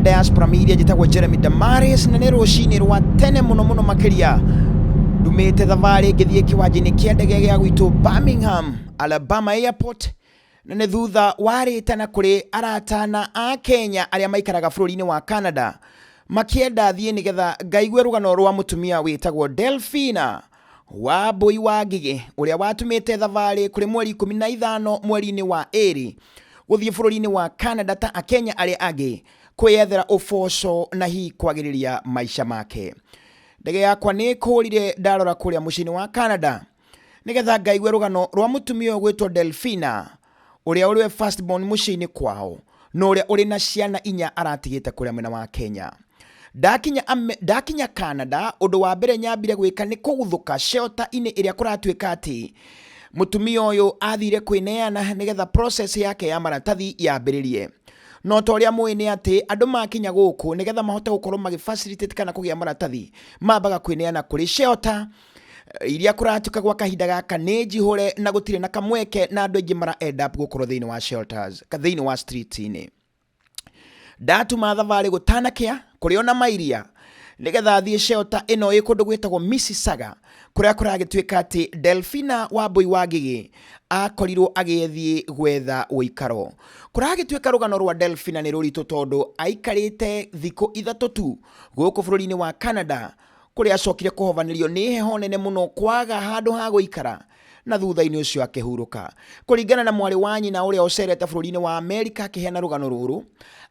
diaspora media jitagwo Jeremy Damaris na nĩ rũcinĩ rwa tene mũno makĩria ndumĩte thabarĩ ngĩthiĩ kĩwanja-inĩ kĩa ndege gĩa gwitũ Birmingham Alabama Airport na nĩ thutha warĩte na kũrĩ aratana a Kenya arĩa maikaraga bũrũri-inĩ wa Canada makĩenda thiĩ nĩgetha ngaigue rũgano rwa mũtumia wĩtagwo Delina wa Mbui wa Ngigĩ ũrĩa watũmĩte thabarĩ kũrĩ mweri 15 mweri-inĩ wa ĩrĩ gũthiĩ bũrũri-inĩ wa Canada ta Akenya arĩa angĩ kwĩyethera ũboco na hi kwagĩrĩria maica make. Ndege yakwa nĩ kũrire ndarora kũrĩa mũciĩ-inĩ wa Canada nĩgetha ngaigue rũgano rwa mũtumia ũyũ gwĩtwo Delina ũrĩa ũrĩwe first born mũciĩ-inĩ kwao na ũrĩa ũrĩ na ciana 4 aratigĩte kũrĩa mwena wa Kenya. Ndakinya Canada ũndũ wa mbere nyambire gwĩka nĩ kũguthũka shelter-inĩ ĩrĩa kũratuĩka atĩ mũtumia ũyũ athire kwĩneana nĩgetha process yake ya maratathi yambĩrĩrie. No ta ũrĩa mũĩ nĩ atĩ andũ makinya gũkũ nĩgetha mahote gũkorwo magĩfacilitate kana kũgĩa maratathi mambaga kwĩneana kũrĩ shelter iria kũratuĩka gwa kahinda gaka nĩ njihũre na gũtirĩ na kamweke na andũ aingĩ mara end up gũkorwo thĩinĩ wa shelters thĩinĩ wa streets-inĩ. Ndatuma thabarĩ gũtanakĩa kũrĩ ona mairia nĩgetha thiĩ shelter ĩno ĩ kũndũ gwĩtagwo Mississauga kũrĩa kũragĩtuĩka atĩ Delina wa Mbui wa Ngigĩ akorirwo agĩthiĩ gwetha ũikaro. Kũragĩtuĩka rũgano rwa Delina nĩ rũritũ tondũ aikarĩte thikũ 3 tu gũkũ bũrũri-inĩ wa Canada kũrĩa acokire kũhobanĩrio nĩ heho nene mũno kwaga handũ ha gũikara na thutha-inĩ ũcio akĩhurũka. Kũringana na mwarĩ wa nyina ũrĩa ũcerete bũrũri-inĩ wa Amerika akĩheana rũgano rũrũ,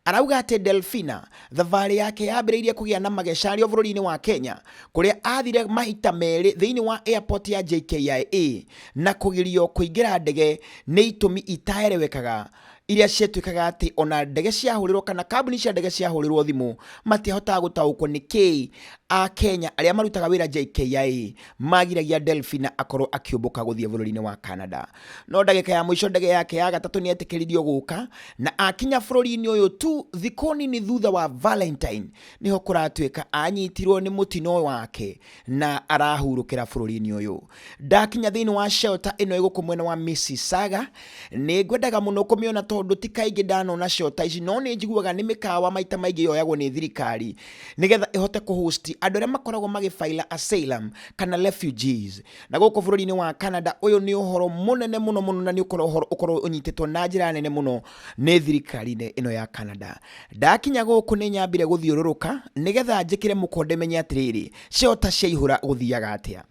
arauga atĩ Delina thabarĩ yake yambĩrĩirie kũgĩa na magecario bũrũri-inĩ wa Kenya kũrĩa athire mahita merĩ thĩinĩ wa airport ya JKIA na kũgirio kũingĩra ndege nĩ itũmi itaerewekaga iria ciatuĩkaga atĩ ona ndege ciahũrĩrwo kana kambuni cia ndege ciahũrĩrwo thimũ matihotaga gũtaũkwo nĩ kĩĩ a Kenya arĩa marutaga wĩra JKIA magiragia Delina akorwo akĩũmbũka gũthiĩ bũrũri-inĩ wa Canada. No ndagĩka ya mũico ndege yake ya gatatũ nĩ etĩkĩririo gũka na akinya bũrũri-inĩ ũyũ tu thikũ nini thutha wa Valentine niho kũratuĩka anyitirwo nĩ mũtino wake na arahurũkĩra bũrũri-inĩ ũyũ. Ndakinya thĩinĩ wa shelter ĩno ĩgũkũ mwena wa Mississauga nĩ ngwendaga mũno kũmĩona tondũ ti kaingĩ ndanona shelter ici, no nĩ njiguaga nĩ mĩkawa maita maingĩ yoyagwo nĩ thirikari nĩgetha ĩhote kũhost andũ arĩa makoragwo magĩfaila asylum kana refugees. Na gũkũ bũrũri-inĩ wa Canada ũyũ nĩ ũhoro mũnene mũno na nĩ ũkorwo ũnyitĩtwo na njĩra nene mũno nĩ thirikari-inĩ ĩno ya Canada. Ndakinya gũkũ nĩ nyambire gũthiũrũrũka nĩgetha njĩkĩre mũkonde menye atĩrĩrĩ shelter ciaihũra gũthiaga atĩa.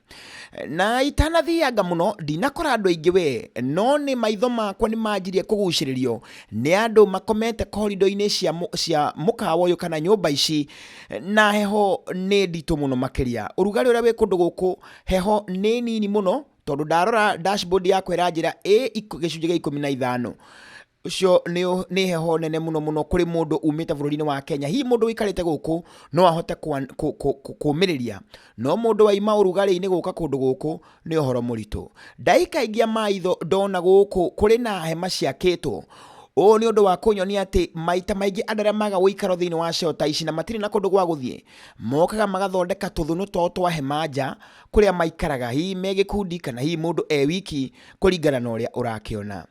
Na itanathianga mũno ndinakora andũ aingĩ we, no nĩ maitho makwa nĩ manjirie kũgucĩrĩrio nĩ andũ makomete corridor-inĩ cia mũkawa ũyũ kana nyũmba ici na heho nĩ nditũ mũno makĩria. Ũrugarĩ ũrĩa wĩ kũndũ gũkũ heho nĩ nini mũno tondũ ndarora dashboard yakwa ĩranjĩra gĩcunjĩ gĩa 15. Ucio nĩ heho nene mũno kũrĩ mũndũ umĩte bũrũri-inĩ wa Kenya. Hihi mũndũ wĩikarĩte gũkũ no ahote kũmĩrĩria, no mũndũ waima ũrugarĩ-inĩ gũka kũndũ gũkũ nĩ ũhoro mũritũ. Ndaikaingia maitho ndona gũkũ kũrĩ na hema ciakĩtwo. Ũũ nĩ ũndũ wa kũnyonia atĩ maita maingĩ andũ arĩa maga gũikara thĩinĩ wa shelter ici na matirĩ na kũndũ gwa gũthiĩ mokaga magathondeka tũthũnũ twao twa hema nja kũrĩa maikaraga hihi me gĩkundi kana hihi mũndũ wiki kũringana na ũrĩa ũrakĩona.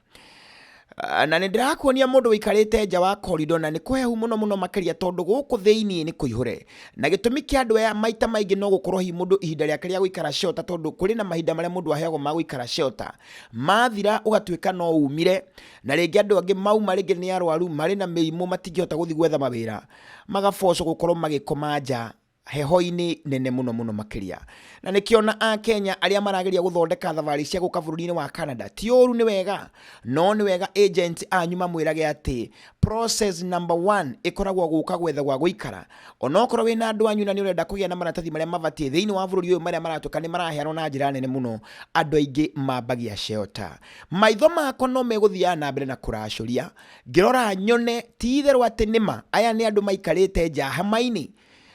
Na nĩ ndĩrakuonia mũndũ wĩikarĩte nja wa corridor na nĩ kũhehu mũno makĩria tondũ gũkũ thĩinĩ nĩ kũihũre. Na gĩtũmi kĩa andũ aya maita maingĩ no gũkorwo hihi mũndũ ihinda rĩake rĩa gũikara shelter tondũ kũrĩ na mahinda marĩa mũndũ aheagwo ma gũikara shelter mathira ũgatuĩka no umire na rĩngĩ andũ angĩ mauma rĩngĩ nĩ arwaru marĩ na mĩrimũ matingĩhota gũthiĩ gwetha mawĩra magabocwo gũkorwo magĩkoma nja heho-inĩ nene mũno makĩria. Na nĩkĩona a Kenya arĩa marageria gũthondeka thabarĩ cia gũka bũrũri-inĩ wa Canada ti ũru nĩ wega, no nĩ wega agent anyu mamwĩrage atĩ process number 1 ĩkoragwo gũka gwetha gwa gũikara. Onokorwo wĩna andũ anyu na nĩ ũrenda kũgĩa na maratathi marĩa mabatiĩ thĩinĩ wa bũrũri ũyũ marĩa maratuĩka nĩ maraheanwo na njĩra nene mũno, andũ aingĩ mambagia shelter. Maitho makwa no megũthiaga na mbere na kũracũria ngĩrora nyone ti itherũ atĩ nĩma aya nĩ andũ maikarĩte nja hema-inĩ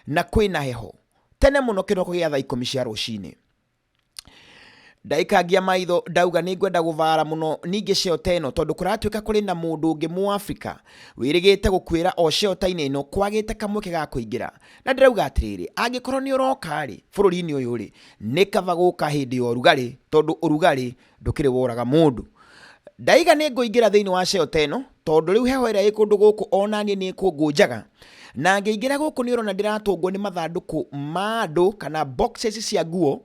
na kwĩna heho tene mũno kĩroko gĩa thaa 10 cia rũcinĩ. Ndaikangia maitho ndauga nĩ ngwenda gũvara mũno ningĩ shelter ĩno tondũ kũratuĩka kũrĩ na mũndũ ũngĩ Mũafrika wĩrĩgĩte gũkwĩra o shelter-inĩ ĩno kwagĩte kamweke ga kũingĩra. Na ndĩrauga atĩrĩrĩ angĩkorwo nĩ ũroka rĩ bũrũri-inĩ ũyũ rĩ nĩ kaba gũka hĩndĩ ya ũrugarĩ tondũ ũrugarĩ ndũkĩrĩ woraga mũndũ. ndaiga nĩ ngũingĩra thĩinĩ wa shelter ĩno tondũ rĩu heho ĩrĩa ĩ kũndũ gũkũ onanie nĩ kũngũnjaga, na ngĩingĩra gũkũ nĩ ũrona ndĩratũngwo nĩ mathandũkũ ma andũ kana boxes cia nguo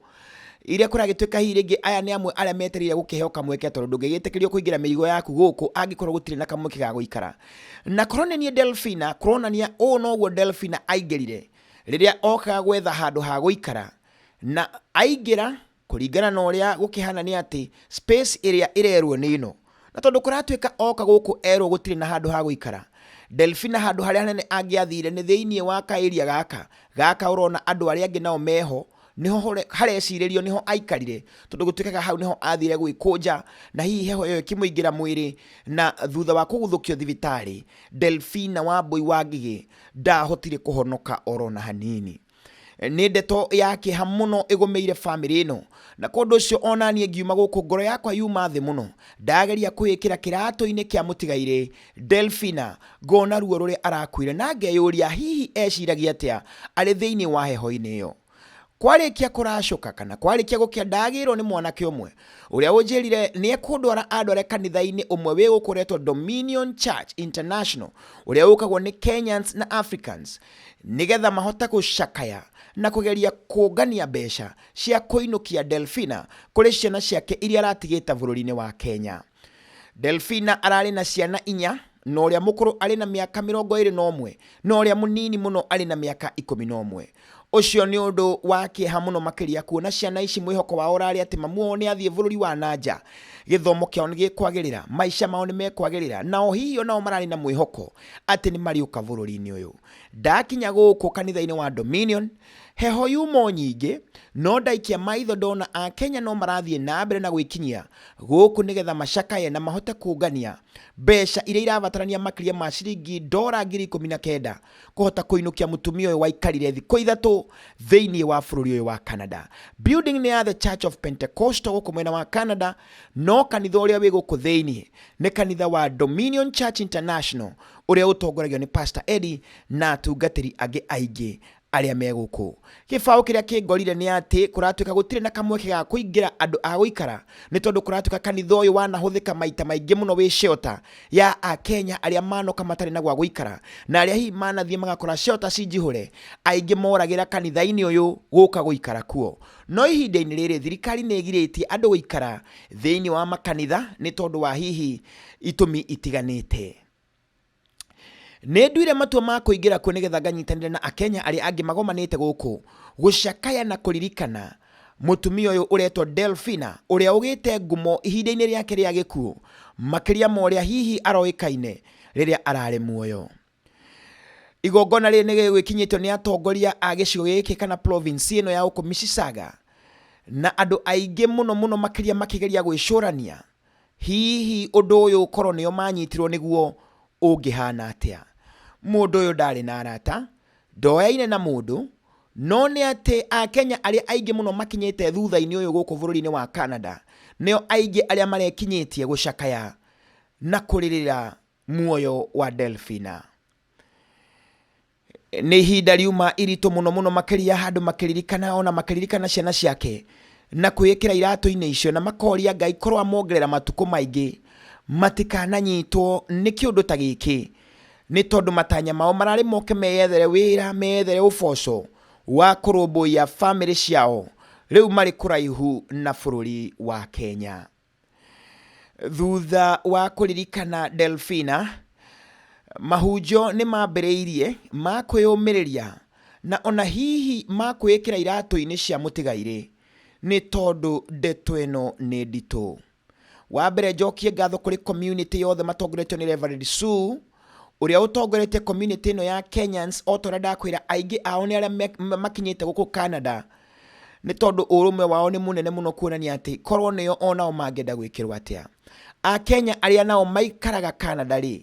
iria kũragĩtuĩka hihi rĩngĩ aya nĩ amwe arĩa metereire gũkĩheo kamweke tondũ ndũngĩgĩtĩkĩrio kũingĩra mĩrigo yaku gũkũ angĩkorwo gũtirĩ na kamweke ga gũikara. Na korwo nĩ niĩ Delina kũronania ũũ noguo Delina aingĩrire rĩrĩa okaga gwetha handũ ha gũikara, na aingĩra kũringana na ũrĩa gũkĩhana nĩ atĩ space ĩrĩa ĩrerwo nĩ ĩno, na tondũ kũratuĩka oka gũkũ erwo gũtirĩ na handũ ha gũikara, Delina handũ harĩa hanene angĩathire nĩ thĩinĩ wa kaĩria gaka ũrona andũ arĩa angĩ nao meho niho harecirĩrio niho aikarire tondũ gũtuĩkaga hau niho athire gwĩkũnja na hihi heho ĩyo ĩkĩmũingĩra mwĩrĩ, na thutha wa kũguthũkio thibitarĩ Delina Wambui wa Ngigĩ ndahotire kũhonoka orona hanini. Nĩ ndeto ya kĩeha mũno ĩgũmĩire famĩlĩ ĩno, na kũndũ ũcio onanie ngiuma gũkũ ngoro yakwa yuma thĩ mũno, ndageria kwĩkĩra kĩratũ-inĩ kĩa mũtigairĩ Delina ngona ruo rũrĩa arakuire, na ngeyũria hihi eciragia atĩa arĩ thĩinĩ wa heho-inĩ ĩyo. Kwarĩkia kũracũka kana kwarĩkia gũkĩa ndagĩrwo nĩ mwanake ũmwe ũrĩa ũnjĩrire nĩ ekũndwara andware kanitha-inĩ ũmwe wĩ gũkũretwo Dominion Church International ũrĩa ũkagwo nĩ Kenyans na Africans nĩgetha mahota gũcakaya na kũgeria kũngania mbeca cia kũinũkia Delina kũrĩ ciana ciake iria aratigĩte bũrũri-inĩ wa Kenya. Delina ararĩ na ciana 4, na ũrĩa mũkũrũ arĩ na mĩaka 21 na ũrĩa mũnini mũno arĩ na mĩaka 11. Ũcio nĩ ũndũ wa kĩeha mũno makĩria kuona ciana ici mwĩhoko wao ũrarĩ atĩ mamuo nĩ athiĩ bũrũri wa nanja, gĩthomo kĩao nĩ gĩkwagĩrĩra, maica mao nĩ mekwagĩrĩra, nao hihi onao mararĩ na mwĩhoko atĩ nĩ mariũka bũrũri-inĩ ũyũ. Ndakinya gũkũ kanitha-inĩ wa Dominion, heho yumo nyingĩ, no ndaikia maitho ndona a Kenya no marathiĩ na mbere na gwĩkinyia gũkũ nĩgetha macakaye na mahote kũngania mbeca iria irabatarania makĩria ma ciringi $19,000 kũhota kũinũkia mũtumia ũyũ waikarire thikũ 3 thĩinĩ wa bũrũri ũyũ wa Canada. Building nĩ ya The Church of Pentecostal gũkũ mwena wa Canada, no kanitha ũrĩa wĩ gũkũ thĩinĩ nĩ kanitha wa Dominion Church International ũrĩa ũtongoragio nĩ Pastor Eddie na atungatĩri angĩ aingĩ arĩa me gũkũ. Kĩbaũ kĩrĩa kĩngorire nĩ atĩ kũratuĩka gũtirĩ na kamweke ga kũingĩra andũ a gũikara nĩ tondũ kũratuĩka kanitha ũyũ wanahũthĩka maita maingĩ mũno wĩ shelter ya a Kenya arĩa manoka matarĩ na gwa gũikara, na arĩa hihi manathiĩ magakora shelter cinjihũre, aingĩ moragĩra kanitha-inĩ ũyũ gũka gũikara kuo. No ihinda-inĩ rĩrĩ thirikari nĩ ĩgirĩtie andũ gũikara thĩinĩ wa makanitha nĩ tondũ wa hihi itũmi itiganĩte. Nĩ nduire matua ma kũingĩra kuo nĩgetha nganyitanĩre na Akenya arĩa angĩ magomanĩte gũkũ gũcakaya na kũririkana mũtumia ũyũ ũretwo Delina ũrĩa ũgĩte ngumo ihinda-inĩ rĩake rĩa gĩkuũ makĩria ma ũrĩa hihi aroĩkaine rĩrĩa ararĩ muoyo. Igongona rĩrĩ nĩ gĩgwĩkinyĩtio nĩ atongoria a gĩcigo gĩkĩ kana province ĩno ya gũkũ Mississauga, na andũ aingĩ mũno makĩria makĩgeria gwĩcũrania hihi ũndũ ũyũ ũkorwo nĩo manyitirwo nĩguo ũngĩhana atĩa. Mũndũ ũyũ ndarĩ na arata, ndoyaine na mũndũ, no nĩ atĩ a Kenya arĩa aingĩ mũno makinyĩte thutha-inĩ ũyũ gũkũ bũrũri-inĩ wa Canada nĩo aingĩ arĩa marekinyĩtie gũcakaya na kũrĩrĩra muoyo wa Delina. Nĩ ihinda riuma iritũ mũno makĩria handũ makĩririkana ona makĩririkana ciana ciake na kwĩĩkĩra iratũ-inĩ icio na makoria Ngai korwo amongerera matukũ maingĩ matikananyitwo nĩ kĩũndũ ta gĩkĩ, nĩ tondũ matanya mao mararĩ moke meyethere wĩra, meyethere ũboco wa kũrũmbũiya famĩlĩ ciao rĩu marĩ kũraihu na bũrũri wa Kenya. Thutha wa kũririkana Delina, mahunjo nĩ mambĩrĩirie ma kwĩyũmĩrĩria na ona hihi ma kwĩĩkĩra iratũ-inĩ cia mũtigairĩ nĩ tondũ ndeto ĩno nĩ nditũ. Wa mbere njokie ngatho kũrĩ community yothe matongoretio nĩ Reverend Sue ũrĩa ũtongoretie community ĩno ya Kenyans, o torĩa ndakwĩra aingĩ ao nĩ arĩa makinyĩte gũkũ Canada, nĩ tondũ ũrũmwe wao nĩ mũnene mũno kuonania atĩ korwo nĩo onao mangĩenda gwĩkĩrwo atĩa. A Kenya arĩa nao maikaraga Canada rĩ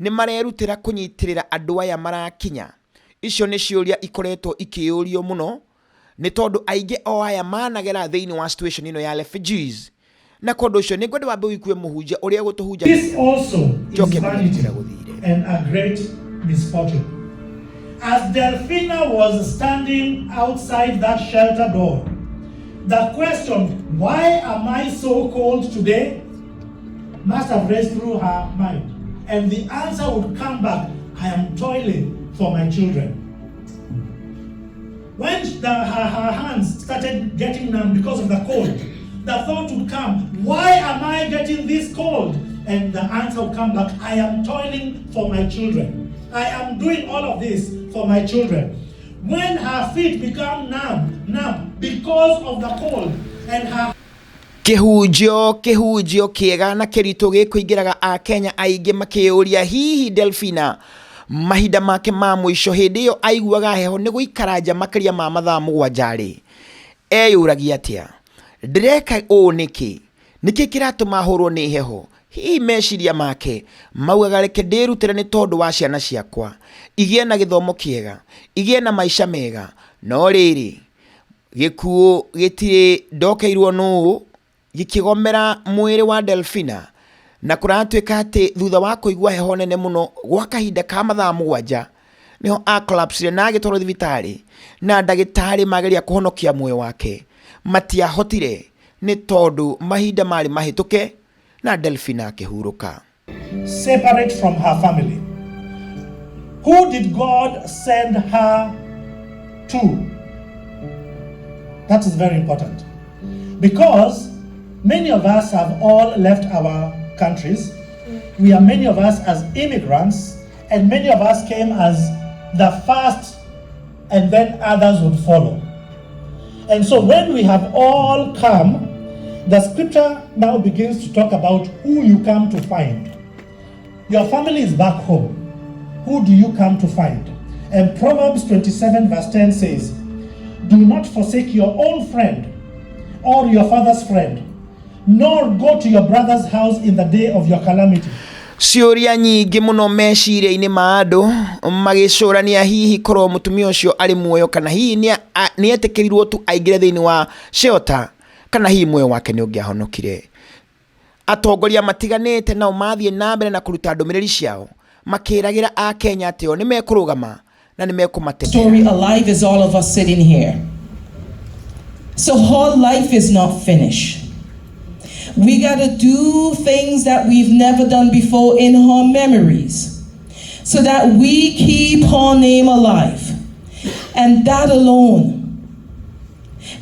nĩ marerutĩra kũnyitĩrĩra andũ aya marakinya. Icio nĩ ciũria ikoretwo ikĩũrio mũno nĩ tondũ aingĩ o aya managera thĩinĩ wa situation ĩno ya refugees. Na kũndũ ũcio nĩ ngwenda wambe wĩkue mũhunjia ũrĩa gũtũhunja. This also is vanity and a great misfortune. As Delina was standing outside that shelter door, the question, why am I so cold today, must have raced through her mind. And the answer would come back, I am toiling for my children. When her hands started getting numb because of the cold, the thought would come, why am I getting this cold? And the answer would come back, I am toiling for my children. I am doing all of this for my children. When her feet become numb because of the cold, and her kihunjio kiega na kirito gikuingiraga a Kenya aingi makiuria hihi Delfina mahinda make ma mwisho hindi iyo aiguaga heho ni guikara nja makiria ma mathaa mugwanja ri eyuragia atia ndireka uu niki kiratuma hurwo ni heho hihi meciria make maugaga reke ndirutire ni tondu wa ciana ciakwa igie na githomo kiega igie na maisha mega no riri gikuo gitire ndokeirwo nuu gikigomera mwiri wa Delfina na kuratuika ati thutha wa kuigua heho nene muno gwa kahinda ka mathaa mugwanja niho collapse na agitwaro thibitari na ndagitari mageria kuhonokia muoyo wake matiahotire ni tondu mahinda mari mahituke na Delfina akihuruka. Separate from her family. Who did God send her to? That is very important. Because many of us have all left our countries. We are many of us as immigrants, and many of us came as the first, and then others would follow. And so when we have all come, the scripture now begins to talk about who you come to find. Your family is back home. Who do you come to find? And Proverbs 27 verse 10 says, do not forsake your own friend or your father's friend, nor go to your brother's house in the day of your calamity. Ciuria nyingi muno meciria-ini ma andu magicurania hihi korwo mutumia ucio ari muoyo kana hihi ni etikirirwo tu aingire thiini wa shelter kana hihi muoyo wake ni ungiahonokire. Atongoria matiganite nao mathie na mbere na kuruta ndumiriri ciao makiragira a Kenya atio ni mekurugama na ni mekumatetea. Story alive is all of us sitting here. So her life is not finished. We got to do things that we've never done before in her memories so that we keep her name alive. And that alone,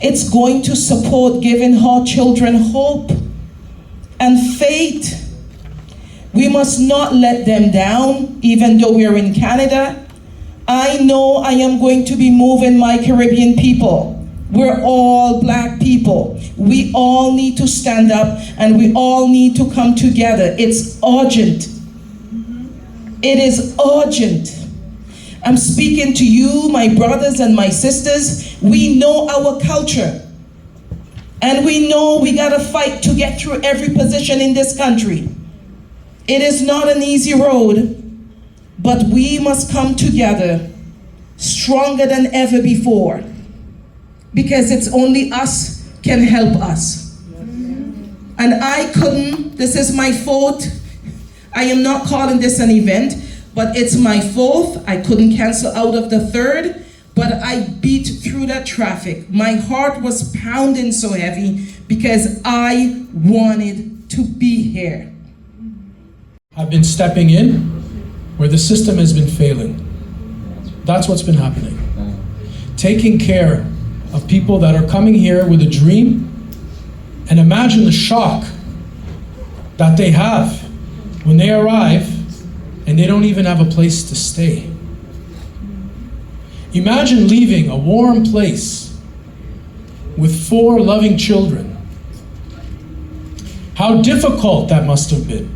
it's going to support giving her children hope and faith. We must not let them down, even though we're in Canada. I know I am going to be moving my Caribbean people. We're all black people. We all need to stand up and we all need to come together. It's urgent. It is urgent. I'm speaking to you, my brothers and my sisters. We know our culture. And we know we gotta fight to get through every position in this country. It is not an easy road, but we must come together stronger than ever before. Because it's only us can help us. And I couldn't, this is my fourth, I am not calling this an event, but it's my fourth. I couldn't cancel out of the third, but I beat through that traffic. My heart was pounding so heavy because I wanted to be here. I've been stepping in where the system has been failing. That's what's been happening. Taking care of people that are coming here with a dream, and imagine the shock that they have when they arrive and they don't even have a place to stay. Imagine leaving a warm place with 4 loving children. How difficult that must have been.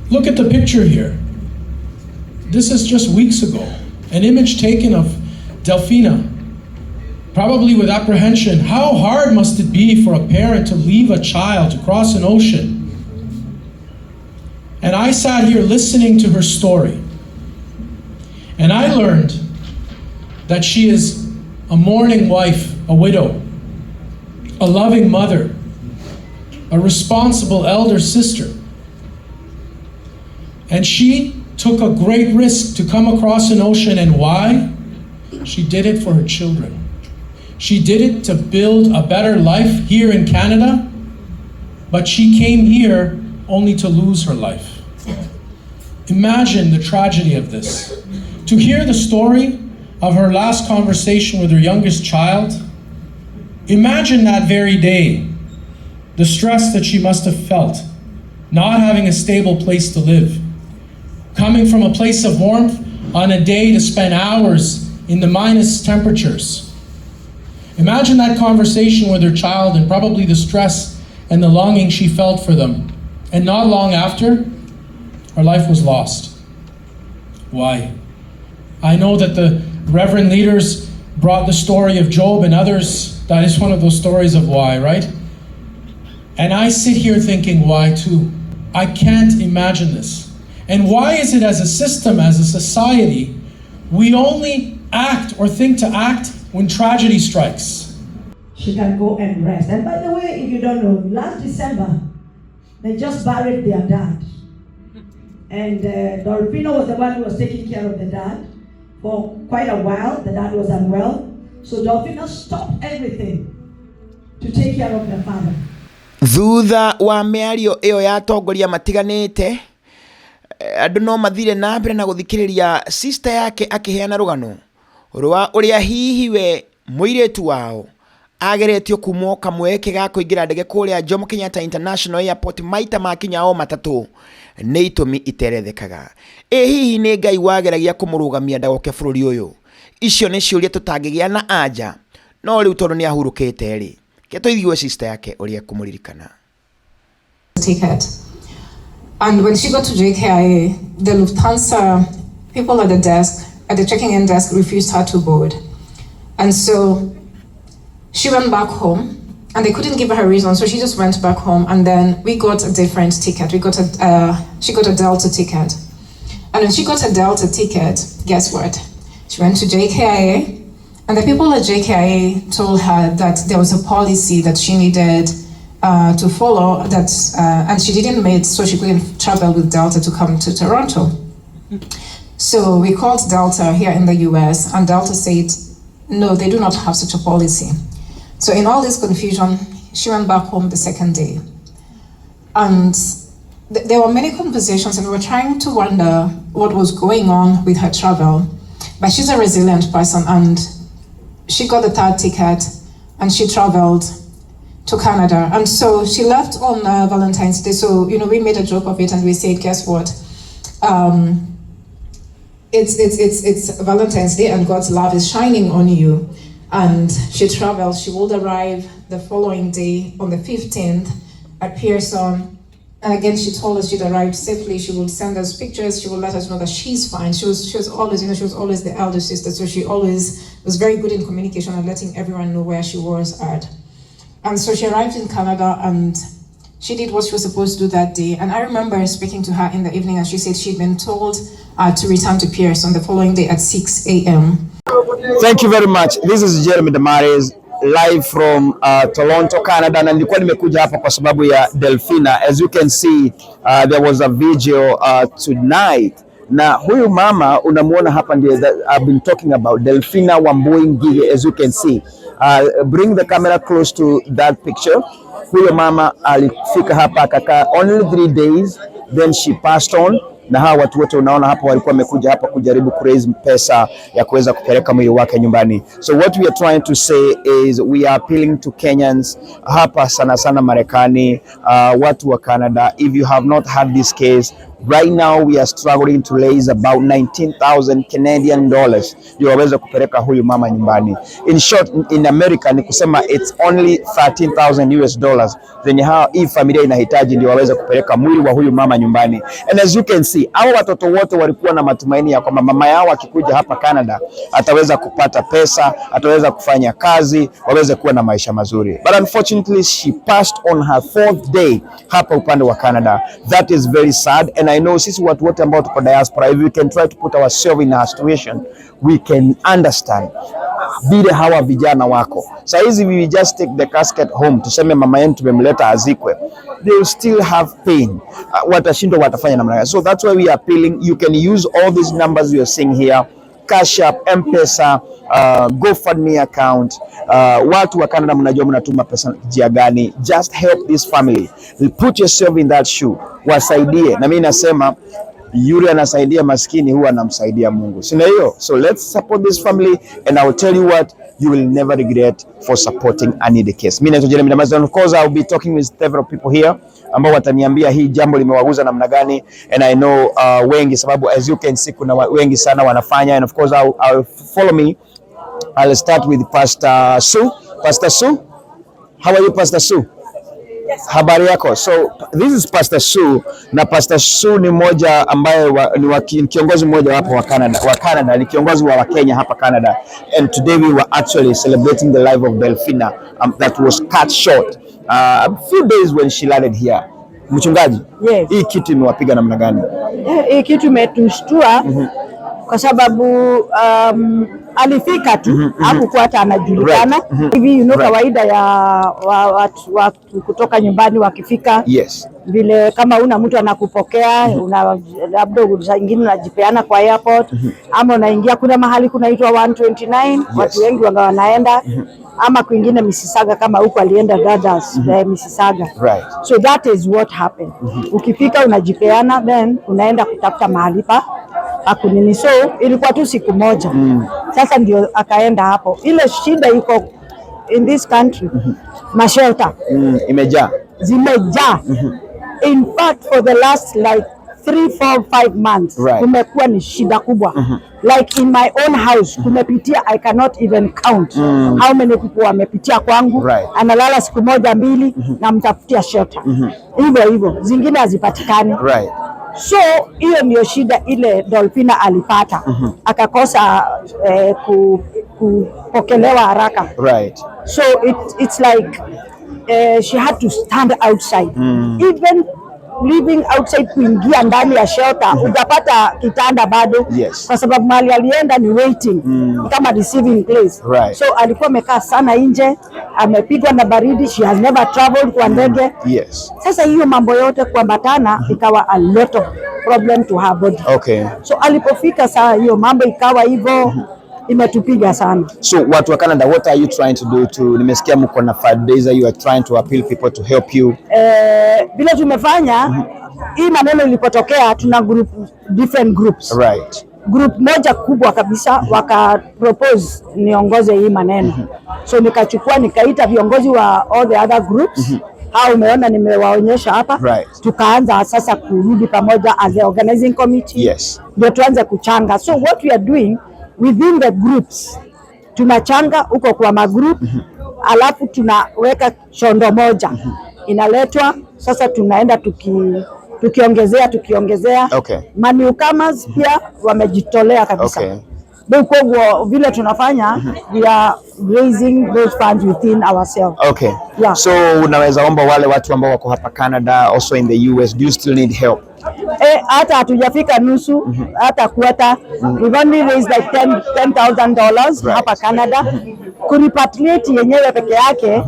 Look at the picture here. This is just weeks ago. An image taken of Delfina, probably with apprehension. How hard must it be for a parent to leave a child to cross an ocean? And I sat here listening to her story. And I learned that she is a mourning wife, a widow, a loving mother, a responsible elder sister. And she took a great risk to come across an ocean. And why? She did it for her children. She did it to build a better life here in Canada, but she came here only to lose her life. Imagine the tragedy of this. To hear the story of her last conversation with her youngest child, imagine that very day, the stress that she must have felt, not having a stable place to live, coming from a place of warmth on a day to spend hours in the minus temperatures. Imagine that conversation with her child and probably the stress and the longing she felt for them. And not long after, her life was lost. Why? I know that the reverend leaders brought the story of Job and others. That is one of those stories of why, right? And I sit here thinking, why too? I can't imagine this. And why is it as a system, as a society, we only act or think to act when tragedy strikes? She can go and rest. And by the way, if you don't know, last December, they just buried their dad. And Delina was the one who was taking care of the dad for quite a while. The dad was unwell. So Delina stopped everything to take care of the father. Thutha wa mĩario ĩyo ya atongoria matiganĩte, andũ no mathire na mbere na gũthikĩrĩria sister yake akĩheana rũgano rwa ũrĩa hihi we mũirĩtu wao ageretio kumwo kamweke ga kũingĩra ndege kũrĩa Jomo Kenyatta International Airport maita makinya o matatũ nĩ itũmi iterethekaga. Hihi nĩ Ngai wageragia kũmũrũgamia ndagoke bũrũri ũyũ? Icio nĩ ciũria tũtangĩgĩa na anja, no rĩu tondũ nĩ ahurũkĩte rĩ, ke tũithiwe sister yake ũrĩa kũmũririkana. Ticket. And when she got to JKIA, the Lufthansa people at the desk, at the checking-in desk, refused her to board. And so she went back home, and they couldn't give her a reason, so she just went back home. And then we got a different ticket. She got a Delta ticket. And when she got a Delta ticket, guess what? She went to JKIA, and the people at JKIA told her that there was a policy that she needed to follow, that and she didn't make, so she couldn't travel with Delta to come to Toronto. So we called Delta here in the US, and Delta said, no, they do not have such a policy. So in all this confusion, she went back home the second day. And there were many conversations, and we were trying to wonder what was going on with her travel. But she's a resilient person, and she got the third ticket, and she traveled to Canada. And so she left on Valentine's Day. So, you know, we made a joke of it, and we said, guess what? It's Valentine's Day, and God's love is shining on you. And she traveled. She would arrive the following day on the 15th at Pearson. And again, she told us she'd arrived safely. She would send us pictures. She would let us know that she's fine. She was always, you know, she was always the elder sister. So she always was very good in communication and letting everyone know where she was at. And so she arrived in Canada, and she did what she was supposed to do that day. And I remember speaking to her in the evening, and she said she'd been told to return to Pearson the following day at 6 a.m. Thank you very much. This is Jeremy Damares, live from Toronto, Canada. Na nilikuwa nimekuja hapa kwa sababu ya Delina. As you can see, there was a vigil tonight. Na huyu mama unamuona hapa ndiye I've been talking about, Delina Wambui Ngige, as you can see. Bring the camera close to that picture. Huyo mama alifika hapa akakaa only 3 days, then she passed on. Na hawa watu wote unaona hapa walikuwa wamekuja hapa kujaribu kuraise pesa ya kuweza kupeleka mwili wake nyumbani. So what we are trying to say is we are appealing to Kenyans hapa sana sana Marekani, watu wa Canada. If you have not had this case, right now we are struggling to raise about 19,000 Canadian dollars ndio waweze kupeleka huyu mama nyumbani. In short, in America ni kusema it's only 13,000 US dollars zenye hii familia inahitaji ndio waweze kupeleka mwili wa huyu mama nyumbani. And as you can see, hao watoto wote walikuwa na matumaini ya kwamba mama yao akikuja hapa Canada ataweza kupata pesa, ataweza kufanya kazi, waweze kuwa na maisha mazuri. But unfortunately she passed on her 4th day hapa upande wa Canada. That is very sad, and I know sisi watu wote ambao tuko diaspora, if we can try to put ourselves in her situation, we can understand vile hawa vijana wako. Saa hizi we just take the casket home, tuseme mama yetu tumemleta azikwe, they will still have pain. Watashindwa watafanya namna gani? So that's why we are appealing. You can use all these numbers you are seeing here Cash App, M-Pesa, GoFundMe account. Watu wa Canada mnajua mnatuma pesa njia gani. Just help this family. Put yourself in that shoe. Wasaidie. Na mimi nasema yule anasaidia maskini huwa anamsaidia Mungu. Sina hiyo? So let's support this family and I will tell you what, you will never regret for supporting Annie the Case. Mimi naitwa Jeremy Damazi, and of course I will be talking with several people here ambao wataniambia hii jambo limewaguza namna gani, and I know wengi, sababu as you can see kuna wengi sana wanafanya, and of course I'll follow me. I'll start with Pastor Sue. Pastor Sue, how are you, Pastor Sue? Yes. Habari yako. So this is Pastor Sue, na Pastor Sue ni mmoja ambaye ni kiongozi mmoja wapo wa Canada, ni kiongozi wa Kenya hapa Canada, and today we were actually celebrating the life of Delina that was cut short a few days when she landed here. Mchungaji, yes. Hii kitu imewapiga namna gani? Hii kitu imetushtua kwa sababu alifika tu hakukuwa hata anajulikana hivi, you know, kawaida ya watu kutoka nyumbani wakifika, yes, vile kama una mtu anakupokea, una labda saa nyingine unajipeana kwa airport, ama unaingia kuna mahali kunaitwa 129, yes, watu wengi wanaenda, ama kwingine Mississauga, kama huko alienda Dadas Mississauga, right. So that is what happened. Ukifika unajipeana, then unaenda kutafuta mahali pa akunini. So ilikuwa tu siku moja. Sasa ndio akaenda hapo. Ile shida iko in this country, mashelter zimejaa. In fact for the last like 3, 4, 5 months, right, kumekuwa ni shida kubwa. Like in my own house kumepitia, I cannot even count how many people wamepitia kwangu, right. Analala siku moja mbili, na mtafutia shelter hivyo zingine hazipatikani, right. So hiyo ndio shida ile Delina alipata, akakosa kupokelewa haraka, right. So it's like she had to stand outside, even living outside, kuingia ndani ya shelter hujapata kitanda bado, yes, kwa sababu mahali alienda ni waiting, kama receiving place, right. So alikuwa amekaa sana nje, amepigwa na baridi, she has never traveled kwa ndege, yes. Sasa hiyo mambo yote kuambatana ikawa a lot of problem to her body, okay. So alipofika saa hiyo mambo ikawa hivyo, imetupiga sana. So watu wa Canada, what are you trying to do to, nimesikia mko na 5 days, you are trying to appeal people to help you? Bila tumefanya hii maneno ilipotokea, tuna different groups, right. Group moja kubwa kabisa waka propose niongoze hii maneno, so nikachukua nikaita viongozi wa all the other groups, hao umeona nimewaonyesha hapa, right. Tukaanza sasa kurudi pamoja as the organizing committee, yes, ndio tuanze kuchanga. So what we are doing within the groups, tunachanga huko kwa magroup, alafu tunaweka chondo moja, inaletwa sasa, tunaenda tukiongezea, okay. Newcomers pia wamejitolea kabisa, okay. Kwa vile tunafanya, we are raising those funds within ourselves. Okay. Yeah. So unaweza omba wale watu ambao wako hapa Canada, also in the US, do you still need help? Hata hatujafika nusu, hata quarter. We've only raised like $10,000 hapa Canada. Kurepatriate yenyewe peke yake,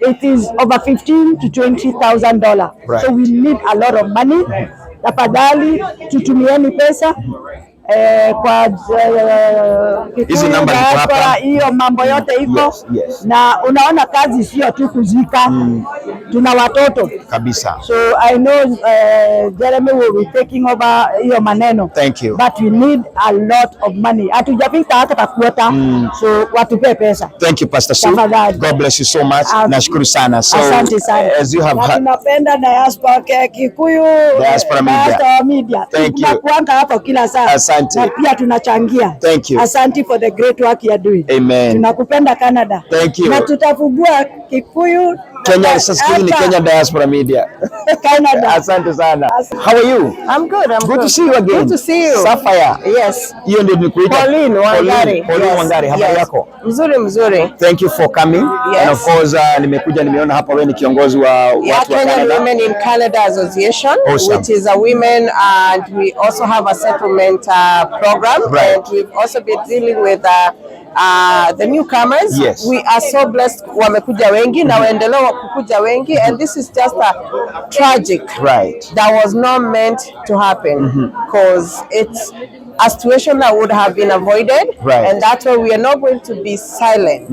it is over $15,000 to $20,000. Right. So we need a lot of money. Tafadhali tutumieni pesa. Kwa hizi namba hapa, hiyo mambo yote iko, yes, yes. Na unaona kazi sio tu kuzika, tuna watoto kabisa. So I know Jeremy will be taking over hiyo maneno. Thank you. But we need a lot of money. Hatujafika hata kuota, so watupe pesa. Thank you, Pastor Sue. God bless you so much. Nashukuru sana. So asante sana. As you have tunapenda diaspora Kikuyu, diaspora media. Thank you. Tunakuanga hapo kila saa. Asante. Na pia tunachangia. Thank you. Asante for the great work you are doing. Amen. Tunakupenda Canada. Thank you. Na tutafungua Kikuyu Kenya, sasa ni Kenya Diaspora Media. Canada. Asante sana. How are you? I'm good. Good to see you again. Good to see you. Sapphire. Yes. Hiyo ndio nikuita. Pauline Wangari. Pauline Wangari. Habari yako? Mzuri. Thank you for coming. Yes. And of course nimeona hapa wewe ni kiongozi wa watu wa Canada. Women in Canada Association, awesome. Which is a women, and we also have a settlement program, right. And we've also been dealing with the newcomers. Yes. We are so blessed, wamekuja wengi na waendelea kukuja wengi, and this is just a tragic, right, that was not meant to happen, because it's a situation that would have been avoided. Right. And that's why we are not going to be silent.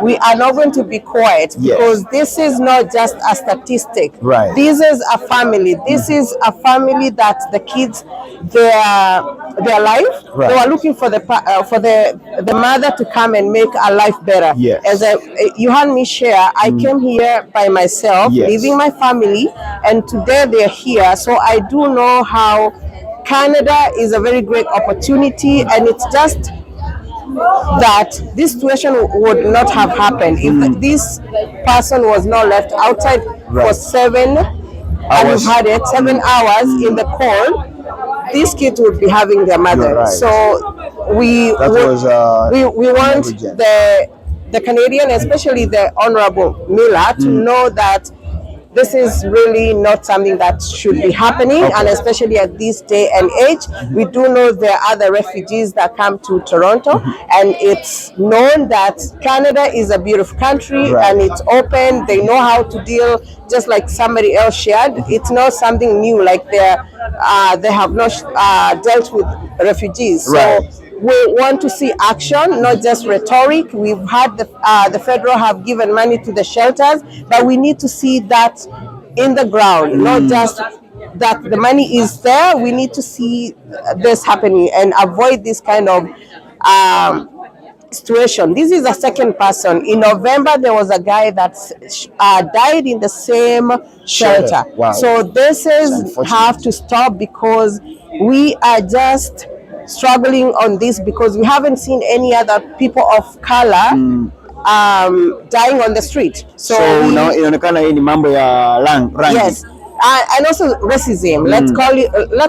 We are not going to be quiet, because this is not just a statistic. Right. This is a family. This is a family that the kids, their life, Right. they were looking for the mother to come and make a life better. Yes. As you heard me share, I came here by myself, leaving my family, and today they're here. So I do know how Canada is a very great opportunity, and it's just that this situation would not have happened if this person was not left outside for 7 and we've had it 7 hours in the cold. These kids would be having their mother. Right. So we want the Canadian, especially the Honorable Miller, to know that this is really not something that should be happening, and especially at this day and age. We do know there are other refugees that come to Toronto, and it's known that Canada is a beautiful country, and it's open. They know how to deal, just like somebody else shared. It's not something new, like they have not dealt with refugees. Right. So we want to see action, not just rhetoric. We've had the federal have given money to the shelters, but we need to see that in the ground, not just that the money is there. We need to see this happening and avoid this kind of situation. This is a second person. In November, there was a guy that died in the same shelter. Wow. So this is have to stop, because we are just struggling on this, because we haven't seen any other people of color dying on the street. So inaonekana hii ni mambo ya rangi. Yes, and also racism. Let's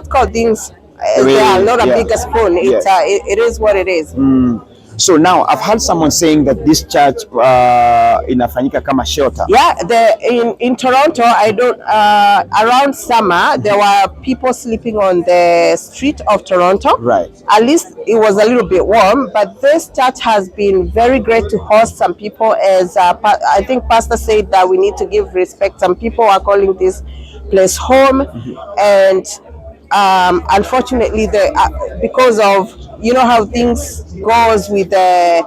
call things they are not a bigger spoon. It is what it is. So now I've heard someone saying that this church inafanyika kama shelter. Yeah, in Toronto, around summer there were people sleeping on the street of Toronto. Right. At least it was a little bit warm, but this church has been very great to host some people. As I think Pastor said that we need to give respect. Some people are calling this place home, and unfortunately, because of how things goes with the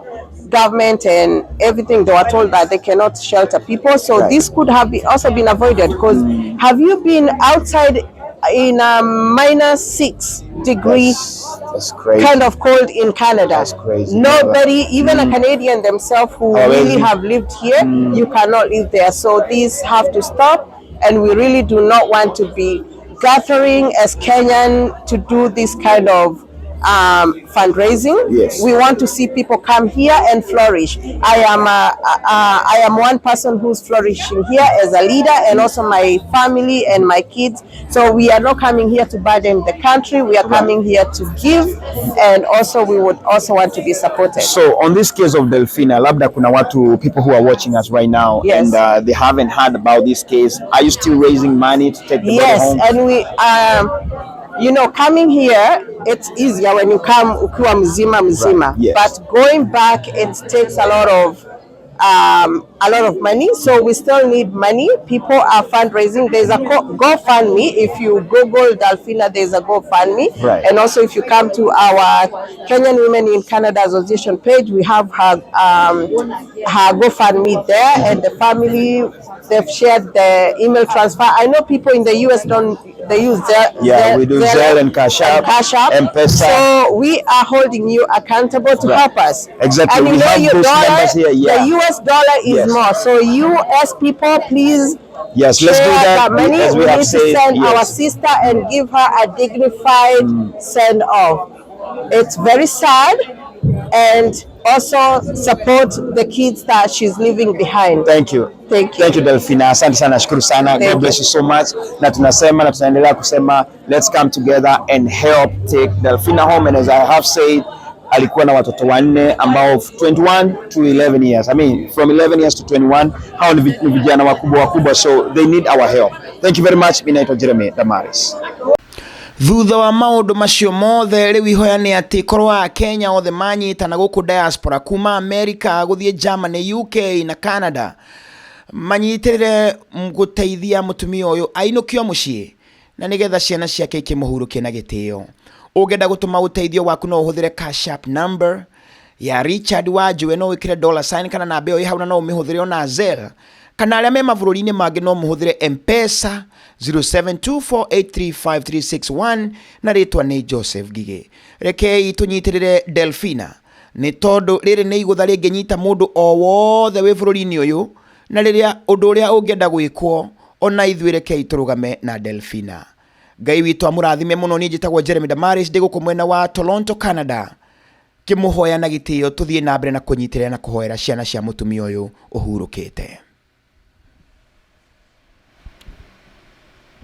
government and everything, they were told that they cannot shelter people. So this could have also been avoided. Because have you been outside in a -6 degree that's crazy. kind of cold in Canada? That's crazy. Nobody, even a Canadian themselves who really have lived here, you cannot live there. So these have to stop, and we really do not want to be gathering as Kenyan to do this kind of fundraising. Yes. We want to see people come here and flourish. I am one person who's flourishing here as a leader, and also my family and my kids. So we are not coming here to burden the country. We are coming here to give, and also we would also want to be supported. So on this case of Delfina, labda kuna people who are watching us right now, yes, and they haven't heard about this case. Are you still raising money to take the body home? Yes, and we coming here, it's easier when you come ukiwa mzima. Right. Yes. But going back, it takes a lot of money. So we still need money. People are fundraising. There's a GoFundMe. If you Google Delfina, there's a GoFundMe. Right. And also, if you come to our Kenyan Women in Canada Association page, we have her GoFundMe there, and the family, they've shared the email transfer. I know people in the US they use Zelle. We do Zelle and Cash App, M-Pesa. So we are holding you accountable to help us. Exactly. And we have your those dollar, numbers here. the US dollar is more. So you as people, please let's do that. money. As we have need said, to send our sister and give her a dignified send off. It's very sad, and also support the kids that she's leaving behind. Thank you. Thank you. Thank you, Delfina. Asante sana, shukuru sana. God bless you so much. Na tunasema na tunaendelea kusema, let's come together and help take Delfina home. And as I have said, alikuwa na watoto 4 ambao 21 to 11 years. I mean, from 11 years to 21, hao ni vijana wakubwa, so they need our help. Thank you very much. Mimi naitwa Jeremy Damaris. Thutha wa maundu macio mothe riu ihoya ni ati korwo a Kenya othe manyitana guku diaspora kuma America guthie Germany, UK na Canada manyitirire guteithia mutumia uyu ainukio mucii na nigetha ciana ciake ikimuhurukie na gitio. Ungenda gutuma uteithio waku no uhuthire cash app number ya Richard Wanjiwe, no wikire $sign kana namba iyo ihau, no umihuthire ona Zelle, kana aria me mabũrũri-inĩ mangĩ no muhuthire M-Pesa 0724835361 na ritwa ni Joseph Ngige. Rekei tunyitirire Delina ni tondu riri ni igutha ringinyita mundu o wothe wi bũrũri-inĩ uyu, na riria undu uria ungienda gwikwo ona ithuĩ rekei turugame na Delina. Ngai witu amurathime muno. Ni njitagwo Jeremy Damaris, ndi guku mwena wa Toronto, Canada, kimuhoya na gitio tuthie na mbere na kunyitirira na kuhoera ciana cia mutumia uyu uhurukite.